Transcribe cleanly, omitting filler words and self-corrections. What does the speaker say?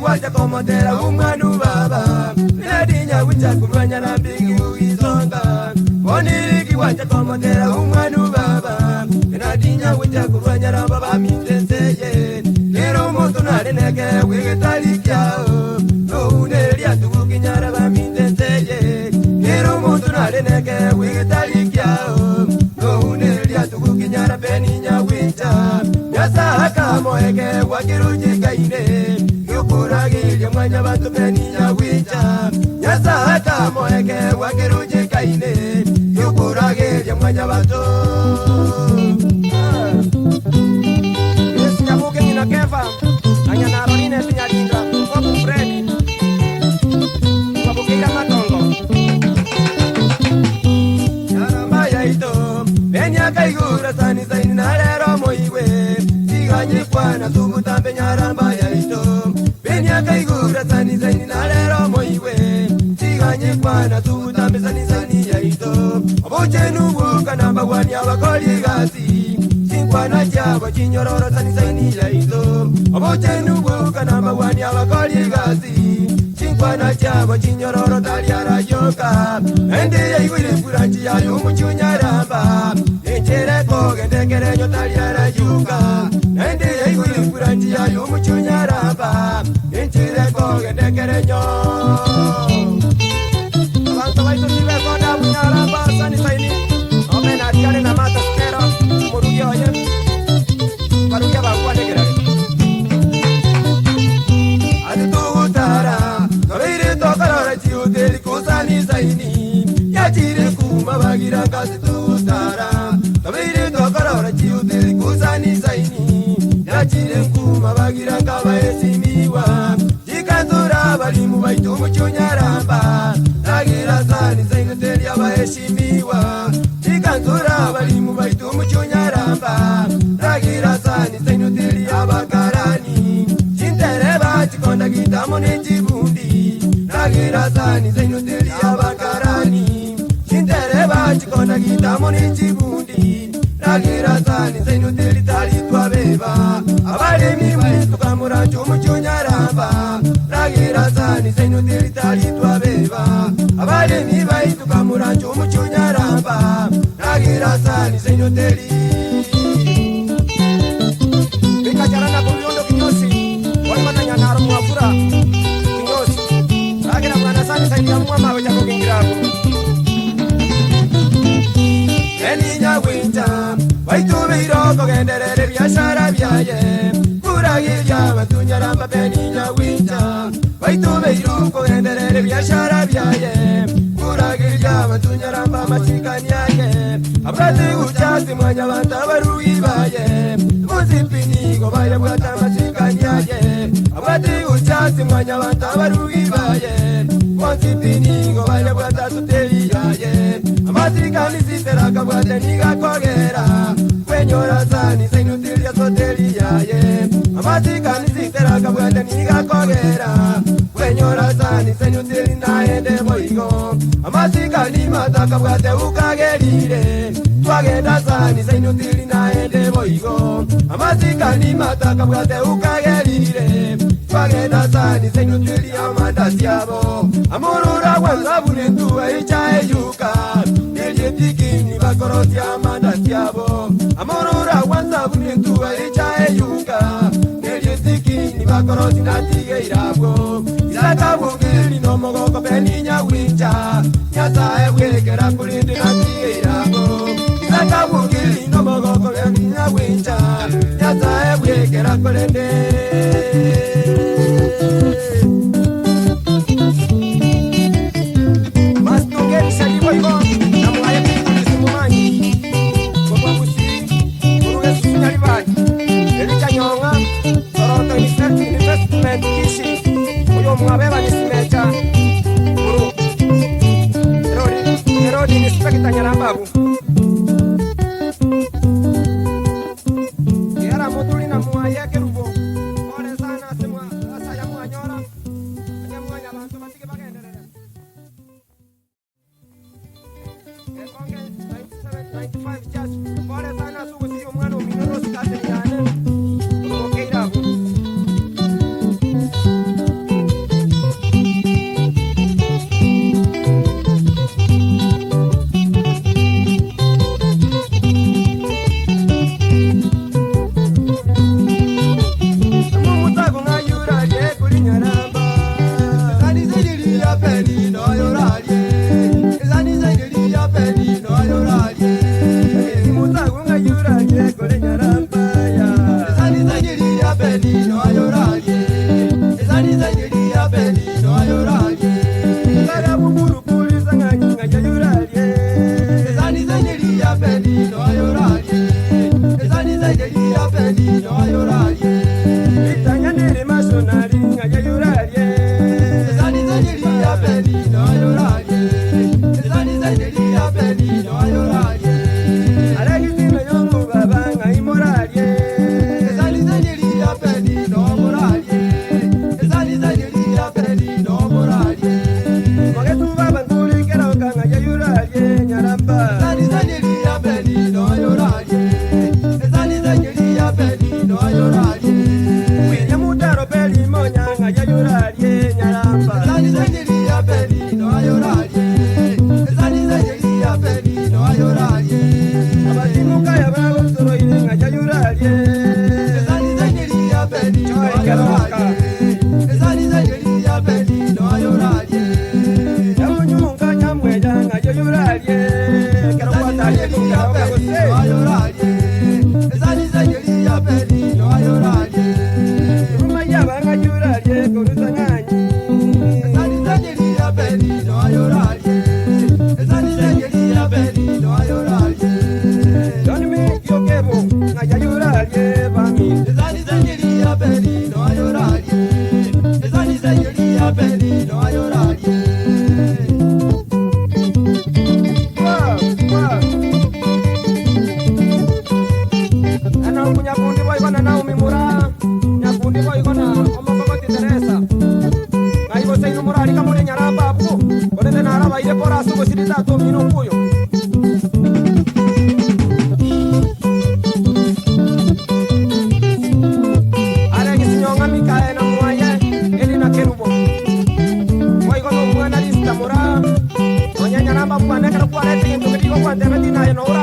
wacha komotera umwanu baba nadinya wicha kurwanya na bigi uizonga oniriki wacha komotera umwanu baba nadinya wicha kurwanya na baba mintenseye nero muntu nareneke wigetali kyao no uneria tukinyara ba mintenseye nero muntu nareneke wigetali kyao no uneria tukinyara beninya wicha yasa kama ege wakiruji kaine yukuragirye mwanya bantu beninya wicha yasa kama ege wakiruji kaine yukuragirye mwanya bantu yes nyabuke nina kefa anya na roline tinyadinga kwa Fred kwa bukira matongo yaramba yaito benya kaigura sani zaini na lero moiwe tiganye kwana tugutambe nyaramba yaito benya kaigura sani zaini na lero moiwe tiganye kwana tugutambe sani zaini yaito oboche nubuka namba wani abakoli gasi kwana chabo chinyororo sani zaini yaito oboche nubuka namba wani abakoli gasi kwana chabo chinyororo taliara yoka ende yaigwire furanchi yayo umuchunyaramba enjere kogendekere nyo taliara yuka ende yaigwire furanchi yayo umuchunyaramba enjere kogendekere nyo abantu baito sibe konda munyaramba sani zaini omena tiare na mata skero murugi oye barugi bagwane gerage atutara kabire tokarora chiudeli kusani zaini yachire kuma bagira kasi tutara kabire tokarora chiudeli kusani zaini yachire kuma bagira kaba esimiwa jikanzura balimu baitu muchunyaramba nagira sani zaini teli abaheshimiwa jikanzura balimu baitu muchunyaramba nagira sani zaini teli abakarani chintereba chikonda gitamo nechibundi nagira sani zaini teli abakarani chintereba chikonda gitamo nechibundi nagira sani zaini teli tali twabeba abalemi baitu kamura chumuchunyaramba nagira sani zaini teli tali twabeba abalemi baitu kamura chumuchunyaramba nagira sani zaini teli bikajarana bulyondo kinyosi walmananya naro mwafura kinyosi nagira mwana sani zaini ya mwama weja kukingirabu eninya winta baitu beiroko genderere biashara byaye kuragirya batunyaramba beninya winta baitu beiroko genderere biashara byaye kuragirya batunyaramba machikani yake abati uchasi mwanya bantabarugi baye muzipini go baye bwata machikani yake abati uchasi mwanya bantabarugi baye muzipini go baye bwata tuteli yaye amachikani siteraka bwate niga kogera kwenyora sani zaini teli ya soteli yaye amachikani siteraka bwate niga kogera kwenyora sani zaini teli naende boigo amachikani mataka bwate ukagerire twagenda sani zaini teli naende boigo amachikani mataka bwate ukagerire twagenda sani zaini teli amanda syabo amurura wenzabune ntuwe ichae yuka niliepikini bakorosi amanda syabo amurura wenzabune ntuwe ichae yuka niliepikini bakorosi natige irabwo isatabugiri nomogoko beninya wincha nyasaye bwekera kulindi natige irabwo isatabugiri nomogoko beninya wincha nyasaye bwekera kulindi Mwabeba nisimecha Uru Herodi nispekitanya na babu Yara motuli na mua yake rubo Ore sana semua Asa ya mua nyora Anya mua nyabantu matike bagenderere Ekonge 97, 95 just Ore sana sugu siyo mwano minorosi kate nyane Urubo keirabu sonari ngayuralie zani zani ya peni no ayuralie zani zani ya peni no ayuralie alagizina yongo baba ngaimoralie zani zani ya peni no moralie zani zani ya peni no moralie magetu baba nduli kero kanga yuralie nyaramba zani zani ya peni no ayuralie zani zani ya peni no ayuralie Zani zani ya peni no ayuralie Zani zani ya peni no ayuralie Abatimuka ya bago soro ine ngayuralie Zani zani ya peni no ayuralie Zani zani ya peni no ayuralie Yamunyunga nyamweja ngayuralie Kero kwatalie kunga bago no ayuralie Zani zani ya peni no ayuralie Rumaya banga yuralie korusa nganyi Namba bukan ada kerupuk ada yang tu ketika buat dengan dina yang orang